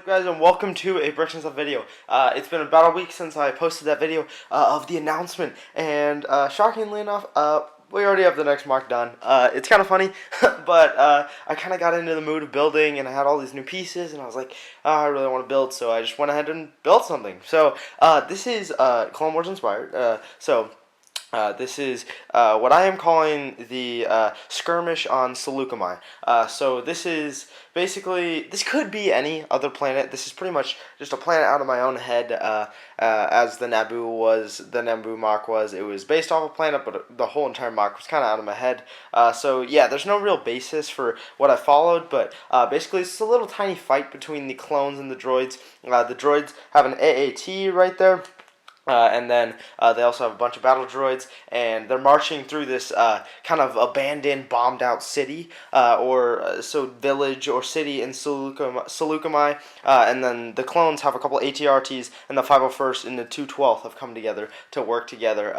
Guys, and welcome to a BricksNStuff video. It's been about a week since I posted that video of the announcement, and shockingly enough, we already have the next mark done. It's kind of funny, but I kind of got into the mood of building, and I had all these new pieces, and I was like, oh, I really want to build, so I just went ahead and built something. So this is Clone Wars inspired. This is what I am calling the Skirmish on Saleucami. So this is basically, this could be any other planet. This is pretty much just a planet out of my own head, as the Naboo mock was. It was based off a planet, but the whole entire mock was kind of out of my head. So yeah, there's no real basis for what I followed, but basically it's a little tiny fight between the clones and the droids. The droids have an AAT right there. And then they also have a bunch of battle droids, and they're marching through this kind of abandoned, bombed-out city, village or city in Saleucami, and then the clones have a couple ATRTs, and the 501st and the 212th have come together to work together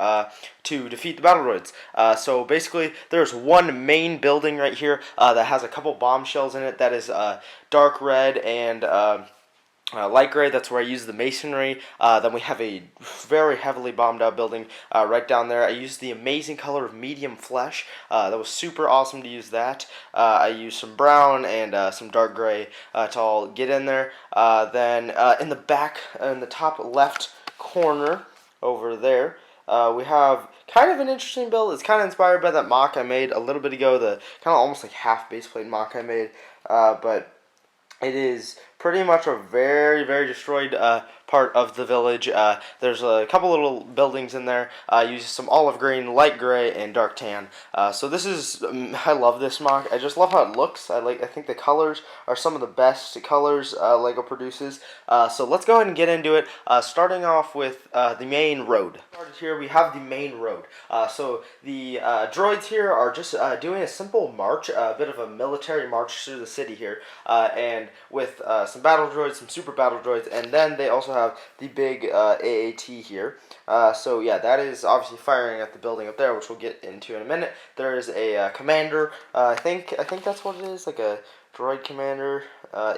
to defeat the battle droids. So basically, there's one main building right here that has a couple bombshells in it that is dark red and light gray. That's where I use the masonry. Then we have a very heavily bombed out building right down there. I used the amazing color of medium flesh. That was super awesome to use that. I used some brown and some dark gray to all get in there. Then in the back, in the top left corner over there, we have kind of an interesting build. It's kind of inspired by that mock I made a little bit ago, the kind of almost like half baseplate mock I made, but it is pretty much a very, very destroyed part of the village. There's a couple little buildings in there. Uses some olive green, light gray, and dark tan. So this is, I love this mock. I just love how it looks. I think the colors are some of the best colors LEGO produces. So let's go ahead and get into it. Starting off with the main road. Started here, we have the main road. So the droids here are just doing a simple march, a bit of a military march through the city here, and with some battle droids, some super battle droids, and then they also have the big AAT here. So yeah, that is obviously firing at the building up there, which we'll get into in a minute. There is a commander. I think that's what it is, like a droid commander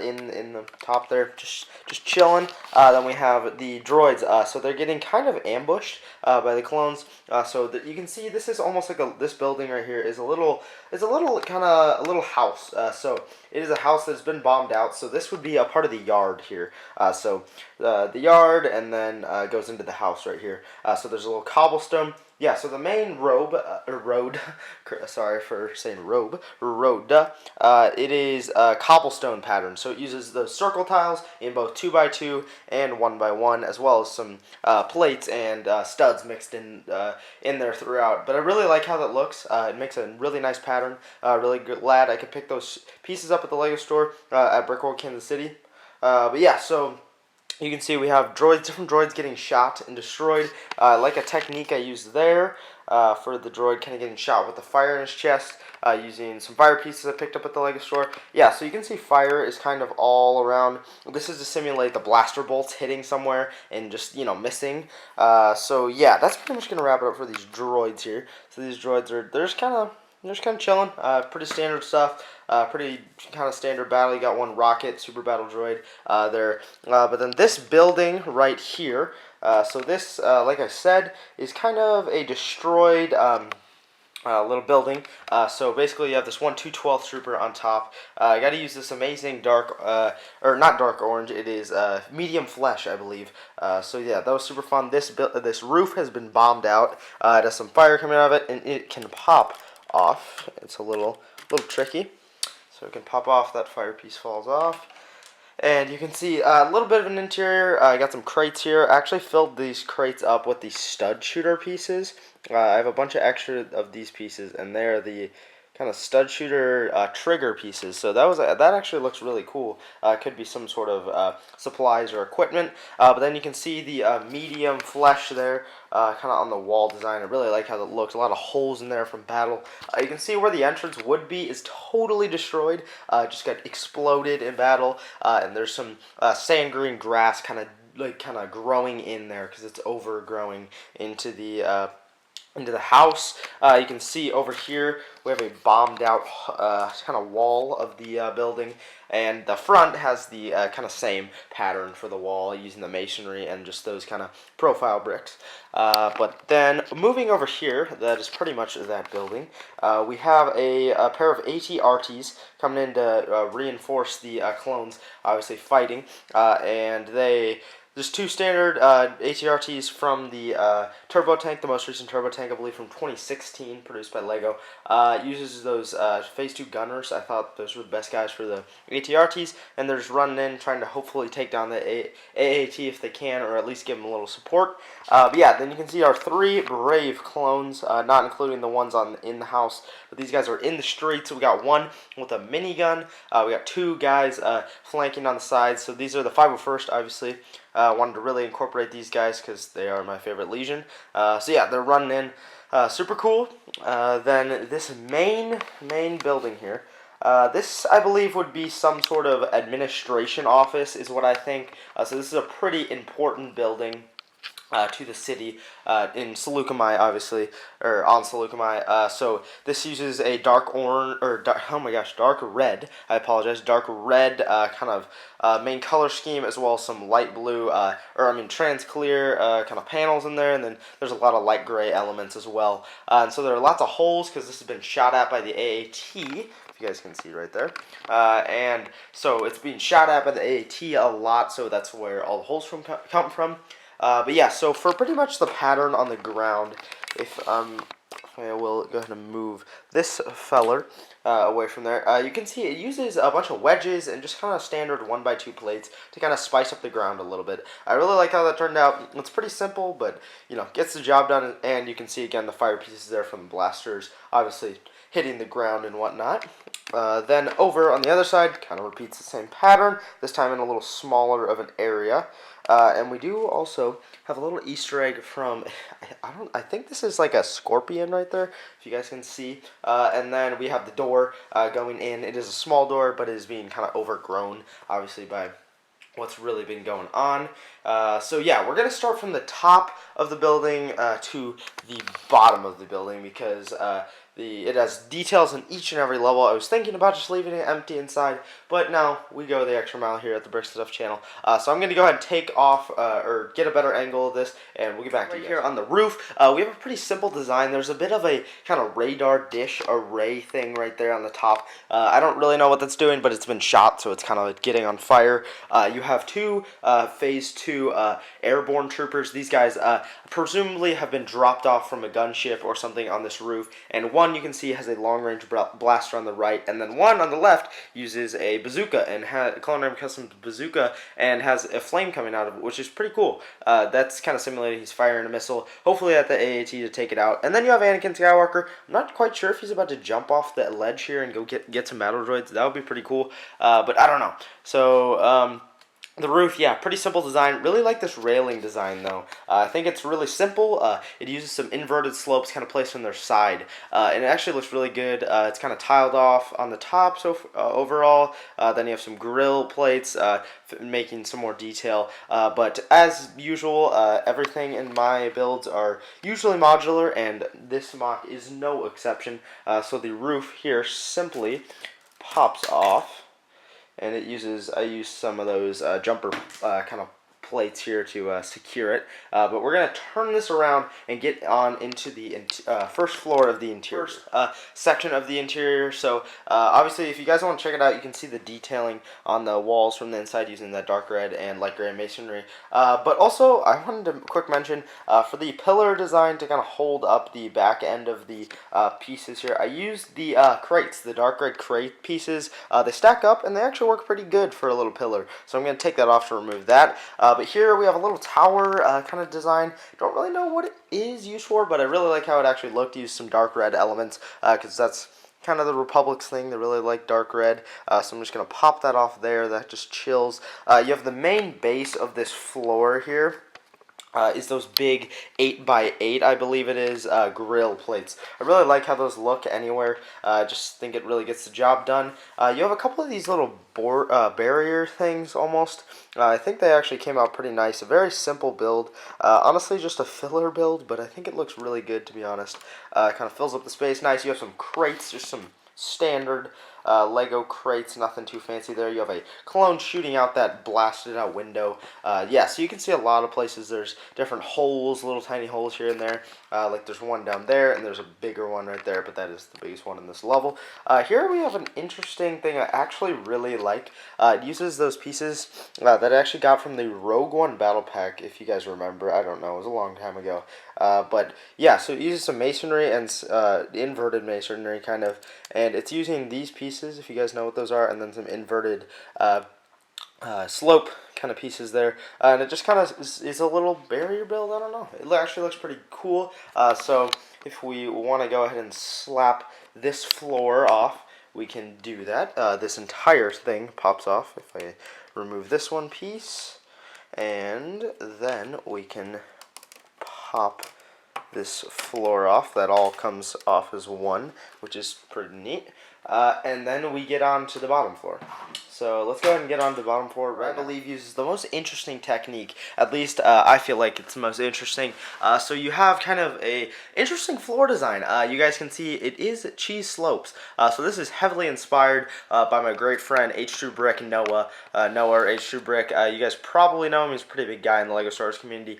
in the top there, just chilling. Then we have the droids. So they're getting kind of ambushed by the clones. So that you can see, this is almost like this building right here is a little house. So it is a house that's been bombed out. So this would be a part of the yard here. So the yard, and then goes into the house right here. So there's a little cobblestone. Yeah, so the main road, sorry for saying road, it is a cobblestone pattern. So it uses the circle tiles in both 2x2 and 1x1, as well as some plates and studs mixed in there throughout. But I really like how that looks. It makes a really nice pattern. Really glad I could pick those pieces up at the LEGO store at Brickworld, Kansas City. But yeah, so you can see we have different droids getting shot and destroyed. Like a technique I used there for the droid kind of getting shot with the fire in his chest, using some fire pieces I picked up at the LEGO store. Yeah, so you can see fire is kind of all around. This is to simulate the blaster bolts hitting somewhere and just, missing. So yeah, that's pretty much going to wrap it up for these droids here. So these droids they're just kind of chilling. Pretty standard stuff. Pretty kind of standard battle. You got one rocket, super battle droid there. But then this building right here, so this, like I said, is kind of a destroyed little building. So basically you have this 212th trooper on top. I got to use this amazing dark, or not dark orange, it is medium flesh, I believe. So yeah, that was super fun. This roof has been bombed out. It has some fire coming out of it, and it can pop off. It's a little tricky. So it can pop off, that fire piece falls off. And you can see a little bit of an interior. I got some crates here. I actually filled these crates up with the stud shooter pieces. I have a bunch of extra of these pieces, and they're the kind of stud shooter trigger pieces. So that actually looks really cool. Could be some sort of supplies or equipment. But then you can see the medium flesh there, kind of on the wall design. I really like how it looks. A lot of holes in there from battle. You can see where the entrance would be is totally destroyed. Just got exploded in battle. And there's some sand green grass kind of growing in there because it's overgrowing into the into the house. You can see over here we have a bombed out kind of wall of the building, and the front has the kind of same pattern for the wall using the masonry and just those kind of profile bricks. But then moving over here, that is pretty much that building. We have a pair of AT-RTs coming in to reinforce the clones, obviously fighting, and there's two standard AT-RTs from the turbo tank, the most recent turbo tank, I believe, from 2016, produced by Lego. Uses those Phase 2 gunners. I thought those were the best guys for the AT-RTs, and they're just running in, trying to hopefully take down the AAT if they can, or at least give them a little support. But yeah, then you can see our 3 Brave clones, not including the ones in the house, but these guys are in the streets. So we got one with a minigun. We got 2 guys flanking on the sides. So these are the 501st, obviously. Wanted to really incorporate these guys because they are my favorite Legion. So yeah, they're running in. Super cool. Then this main building here. This, I believe, would be some sort of administration office is what I think. So this is a pretty important building to the city in Saleucami, obviously, or on Saleucami. So this uses a dark orange, or dark red. I apologize, dark red kind of main color scheme, as well as some light blue, trans clear kind of panels in there, and then there's a lot of light gray elements as well. And so there are lots of holes because this has been shot at by the AAT. You guys can see right there, and so it's being shot at by the AAT a lot, so that's where all the holes come from. But yeah, so for pretty much the pattern on the ground, if I will go ahead and move this feller away from there, you can see it uses a bunch of wedges and just kind of standard 1x2 plates to kind of spice up the ground a little bit. I really like how that turned out. It's pretty simple, but gets the job done, and you can see again the fire pieces there from the blasters, obviously hitting the ground and whatnot. Then over on the other side, kind of repeats the same pattern, this time in a little smaller of an area. And we do also have a little Easter egg from, I think this is like a scorpion right there, if you guys can see. And then we have the door going in. It is a small door, but it is being kind of overgrown, obviously, by what's really been going on. So yeah, we're going to start from the top of the building to the bottom of the building because it has details in each and every level. I was thinking about just leaving it empty inside, but now we go the extra mile here at the BricksNStuff channel. So I'm going to go ahead and take off or get a better angle of this, and we'll get back to you guys. Here on the roof, we have a pretty simple design. There's a bit of a kind of radar dish array thing right there on the top. I don't really know what that's doing, but it's been shot, so it's kind of getting on fire. You have 2 Phase 2 airborne troopers. These guys presumably have been dropped off from a gunship or something on this roof, and one you can see has a long-range blaster on the right, and then one on the left uses a bazooka and has a Clone custom bazooka and has a flame coming out of it, which is pretty cool. That's kind of simulating he's firing a missile, hopefully at the AAT to take it out. And then you have Anakin Skywalker. I'm not quite sure if he's about to jump off that ledge here and go get some battle droids. That would be pretty cool, but I don't know. So the roof, yeah, pretty simple design. Really like this railing design, though. I think it's really simple. It uses some inverted slopes kind of placed on their side. And it actually looks really good. It's kind of tiled off on the top so overall. Then you have some grill plates making some more detail. But as usual, everything in my builds are usually modular, and this mock is no exception. So the roof here simply pops off. And I use some of those jumper kind of plates here to secure it. But we're going to turn this around and get on into the first floor of the interior. Section of the interior. So obviously, if you guys want to check it out, you can see the detailing on the walls from the inside using that dark red and light gray masonry. But also, I wanted to quick mention, for the pillar design to kind of hold up the back end of the pieces here, I used the crates, the dark red crate pieces. They stack up, and they actually work pretty good for a little pillar. So I'm going to take that off to remove that. But here we have a little tower kind of design. Don't really know what it is used for, but I really like how it actually looked. Use some dark red elements because that's kind of the Republic's thing. They really like dark red. So I'm just going to pop that off there. That just chills. You have the main base of this floor here. is those big 8x8, I believe it is, grill plates. I really like how those look anywhere. Just think it really gets the job done. You have a couple of these little barrier things almost. I think they actually came out pretty nice. A very simple build. Honestly, just a filler build, but I think it looks really good, to be honest. Kind of fills up the space nice. You have some crates, just some standard Lego crates, nothing too fancy there. You have a clone shooting out that blasted out window. Yeah, so you can see a lot of places there's different holes, little tiny holes here and there. Like there's one down there, and there's a bigger one right there, but that is the biggest one in this level. Here we have an interesting thing I actually really like. It uses those pieces that I actually got from the Rogue One Battle Pack, if you guys remember. I don't know, it was a long time ago. But yeah, so it uses some masonry and inverted masonry kind of, and it's using these pieces, if you guys know what those are, and then some inverted slope kind of pieces there, and it just kind of is a little barrier build. I don't know, it actually looks pretty cool. So if we want to go ahead and slap this floor off, we can do that. This entire thing pops off if I remove this one piece, and then we can pop this floor off. That all comes off as one, which is pretty neat. And then we get on to the bottom floor. So let's go ahead and get on to the bottom floor. I believe uses the most interesting technique. At least I feel like it's the most interesting. So you have kind of a interesting floor design. You guys can see it is cheese slopes. So this is heavily inspired by my great friend H2 Brick Noah. Noah or H2 Brick. You guys probably know him. He's a pretty big guy in the LEGO Star Wars community.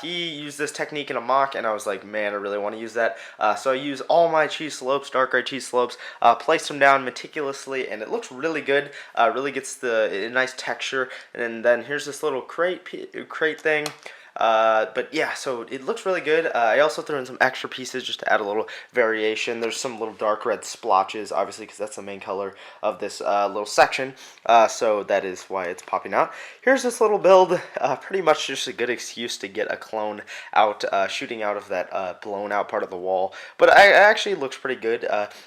He used this technique in a mock, and I was like, man, I really want to use that. So I use all my cheese slopes, dark gray cheese slopes, place them down meticulously, and it looks really good. Really gets the nice texture. And then here's this little crate thing. But yeah, so it looks really good. I also threw in some extra pieces just to add a little variation. There's some little dark red splotches, obviously, because that's the main color of this little section. So that is why it's popping out. Here's this little build. Pretty much just a good excuse to get a clone out, shooting out of that blown out part of the wall. But it actually looks pretty good.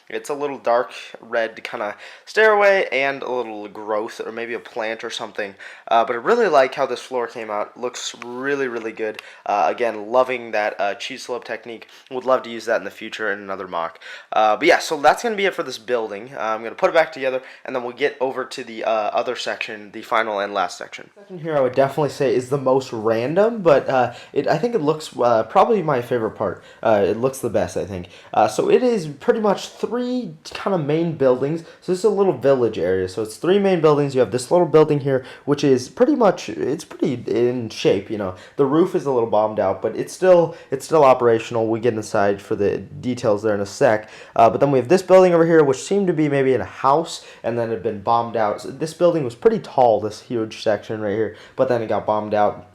It's a little dark red kind of stairway and a little growth, or maybe a plant or something. But I really like how this floor came out. Looks really good. Again, loving that cheese slope technique. Would love to use that in the future in another mock. But yeah, so that's going to be it for this building. I'm going to put it back together, and then we'll get over to the other section, the final and last section. Section here I would definitely say is the most random, but I think it looks probably my favorite part. It looks the best, I think. So it is pretty much three kind of main buildings. So this is a little village area. So it's three main buildings. You have this little building here, which is pretty much, it's pretty in shape, you know. The roof is a little bombed out, but it's still operational. We get inside for the details there in a sec. But then we have this building over here, which seemed to be maybe in a house, and then it had been bombed out. So this building was pretty tall, this huge section right here, but then it got bombed out.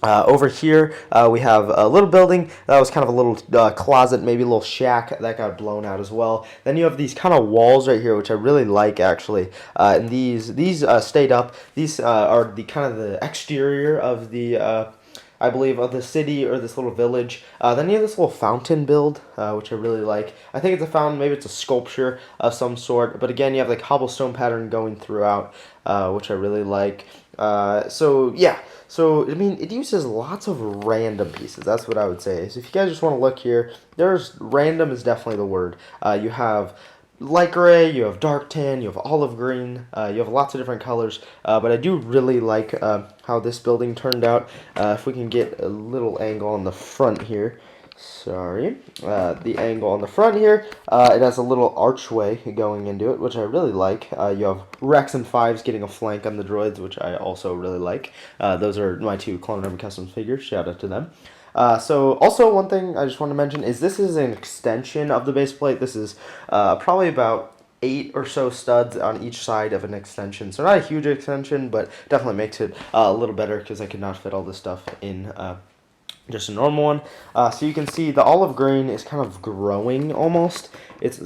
Over here, we have a little building that was kind of a little closet, maybe a little shack that got blown out as well. Then you have these kind of walls right here, which I really like actually. And these stayed up. These are the kind of the exterior of the I believe, of the city or this little village. Then you have this little fountain build, which I really like. I think it's a fountain, maybe it's a sculpture of some sort. But again, you have the cobblestone pattern going throughout, which I really like. So yeah, so I mean, it uses lots of random pieces. That's what I would say. So if you guys just want to look here, random is definitely the word. You have light gray, you have dark tan, you have olive green, you have lots of different colors, but I do really like how this building turned out. If we can get a little angle on the front here, the angle on the front here, it has a little archway going into it, which I really like. You have Rex and Fives getting a flank on the droids, which I also really like. Those are my two Clone Army Customs figures, shout out to them. So also one thing I just want to mention is this is an extension of the base plate. This is probably about 8 or so studs on each side of an extension. So not a huge extension, but definitely makes it a little better because I could not fit all this stuff in just a normal one. So you can see the olive green is kind of growing almost. It's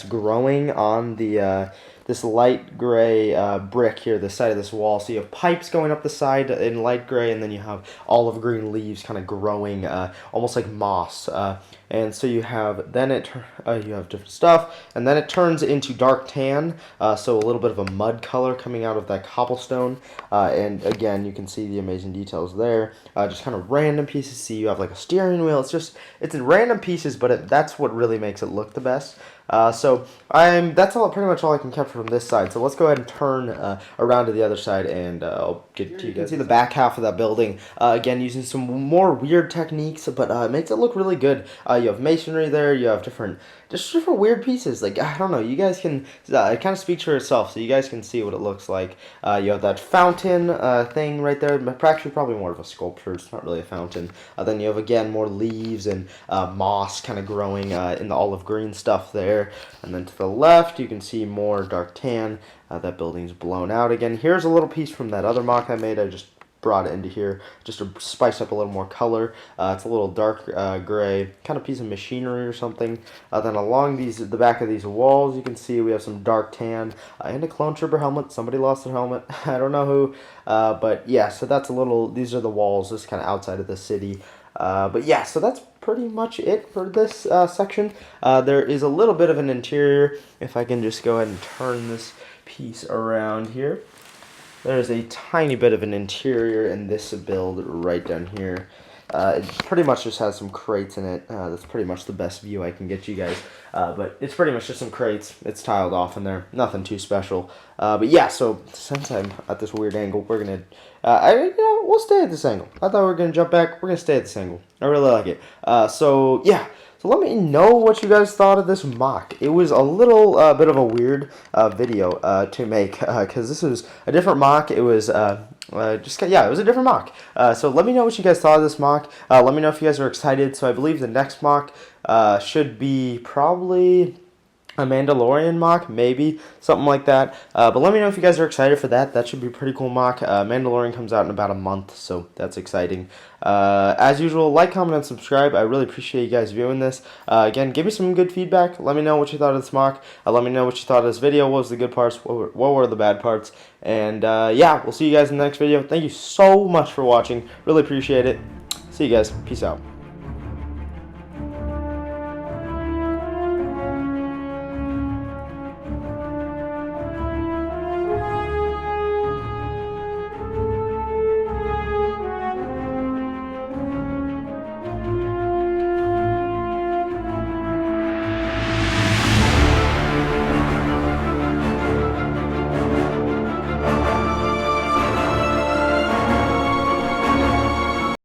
growing on the this light gray brick here, the side of this wall. So you have pipes going up the side in light gray, and then you have olive green leaves kind of growing, almost like moss. And so you have you have different stuff, and then it turns into dark tan, so a little bit of a mud color coming out of that cobblestone. And again, you can see the amazing details there. Just kind of random pieces. See, you have like a steering wheel. It's in random pieces, but that's what really makes it look the best. So that's pretty much all I can capture from this side. So let's go ahead and turn around to the other side, and I'll get to you guys. You can see the back half of that building, again using some more weird techniques, but it makes it look really good. You have masonry there. You have different weird pieces. Like, I don't know. You guys can it kind of speaks for itself, so you guys can see what it looks like. You have that fountain thing right there. Actually, probably more of a sculpture. It's not really a fountain. Then you have again more leaves and moss kind of growing in the olive green stuff there. And then to the left, you can see more dark tan. That building's blown out again. Here's a little piece from that other mock I made. I just brought it into here just to spice up a little more color. It's a little dark gray kind of piece of machinery or something. Then along the back of these walls, you can see we have some dark tan and a clone trooper helmet. Somebody lost their helmet. I don't know who, but yeah. So that's these are the walls, just kind of outside of the city. But yeah, so that's pretty much it for this section. There is a little bit of an interior. If I can just go ahead and turn this piece around here. There's a tiny bit of an interior in this build right down here. It pretty much just has some crates in it. That's pretty much the best view I can get you guys. But it's pretty much just some crates. It's tiled off in there. Nothing too special. But yeah, so since I'm at this weird angle, we're going to... we'll stay at this angle. I thought we were going to jump back. We're going to stay at this angle. I really like it. So yeah. So let me know what you guys thought of this mock. It was a little bit of a weird video to make because this was a different mock. It was it was a different mock. So let me know what you guys thought of this mock. Let me know if you guys are excited. So I believe the next mock should be probably a Mandalorian mock, maybe something like that. But let me know if you guys are excited for that. That should be a pretty cool mock. Mandalorian comes out in about a month, so that's exciting. As usual, like, comment, and subscribe. I really appreciate you guys viewing this. Again, give me some good feedback. Let me know what you thought of this mock. Let me know what you thought of this video. What was the good parts? What were the bad parts? And yeah, we'll see you guys in the next video. Thank you so much for watching. Really appreciate it. See you guys. Peace out.